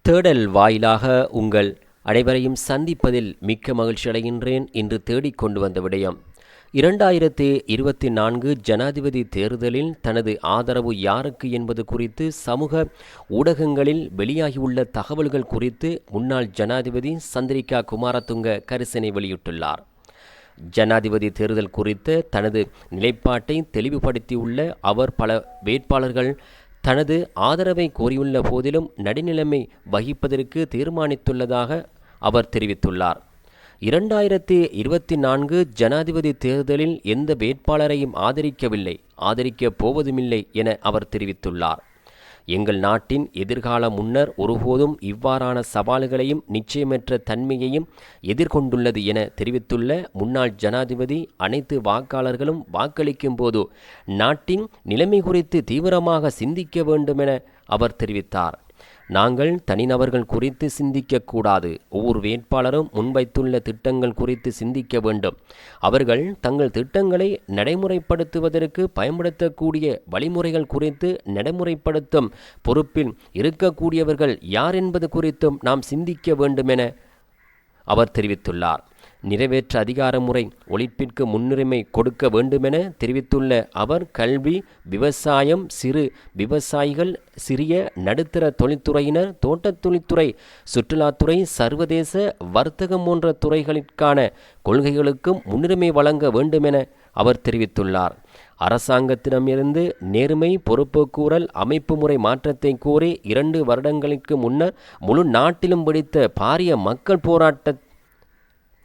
தேடல் வாயிலாக உங்கள் அனைவரையும் சந்திப்பதில் மிக்க மகிழ்ச்சி அடைகின்றேன். இன்று தேடிக் கொண்டு வந்த விடயம் 2024 ஜனாதிபதி தேர்தலில் தனது ஆதரவு யாருக்கு என்பது குறித்து சமூக ஊடகங்களில் வெளியாகியுள்ள தகவல்கள் குறித்து முன்னாள் ஜனாதிபதி சந்திரிகா குமாரதுங்க கரிசனை வெளியிட்டுள்ளார். ஜனாதிபதி தேர்தல் குறித்த தனது நிலைப்பாட்டை தெளிவுபடுத்தியுள்ள அவர் பல வேட்பாளர்கள் தனது ஆதரவை கோரியுள்ள போதிலும் நடுநிலைமை வகிப்பதற்கு தீர்மானித்துள்ளதாக அவர் தெரிவித்துள்ளார். 2024 ஜனாதிபதி தேர்தலில் எந்த வேட்பாளரையும் ஆதரிக்கப் போவதுமில்லை என அவர் தெரிவித்துள்ளார். எங்கள் நாட்டின் எதிர்காலம் முன்னர் ஒருபோதும் இவ்வாறான சவால்களையும் நிச்சயமற்ற தன்மையையும் எதிர்கொண்டுள்ளது என தெரிவித்துள்ள முன்னாள் ஜனாதிபதி அனைத்து வாக்காளர்களும் வாக்களிக்கும் போது நாட்டின் நிலைமை குறித்து தீவிரமாக சிந்திக்க வேண்டும் என அவர் தெரிவித்தார். நாங்கள் தனிநபர்கள் குறித்து சிந்திக்கக்கூடாது. ஒவ்வொரு வேட்பாளரும் முன்வைத்துள்ள திட்டங்கள் குறித்து சிந்திக்க வேண்டும். அவர்கள் தங்கள் திட்டங்களை நடைமுறைப்படுத்துவதற்கு பயன்படுத்தக்கூடிய வழிமுறைகள் குறித்து நடைமுறைப்படுத்தும் பொறுப்பில் இருக்கக்கூடியவர்கள் யார் என்பது குறித்தும் நாம் சிந்திக்க வேண்டும் என அவர் தெரிவித்துள்ளார். நிறைவேற்ற அதிகார முறை ஒழிப்பிற்கு முன்னுரிமை கொடுக்க வேண்டுமென தெரிவித்துள்ள அவர் கல்வி, விவசாயம், சிறு விவசாயிகள், சிறிய நடுத்தர தொழில்துறையினர், தோட்டத் தொழில்துறை, சுற்றுலாத்துறை, சர்வதேச வர்த்தகம் போன்ற துறைகளுக்கான கொள்கைகளுக்கும் முன்னுரிமை வழங்க வேண்டுமென அவர் தெரிவித்துள்ளார். அரசாங்கத்திடமிருந்து நேர்மை, பொறுப்புக்கூறல், அமைப்பு முறை மாற்றத்தை கோரி 2 வருடங்களுக்கு முன்னர் முழு நாட்டிலும் வெடித்த பாரிய மக்கள் போராட்ட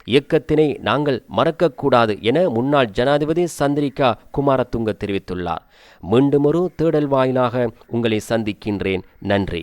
இயக்கத்தினை நாங்கள் மறக்கக்கூடாது என முன்னாள் ஜனாதிபதி சந்திரிகா குமாரதுங்க தெரிவித்துள்ளார். மீண்டும் ஒரு தேடல் வாயிலாக உங்களை சந்திக்கின்றேன். நன்றி.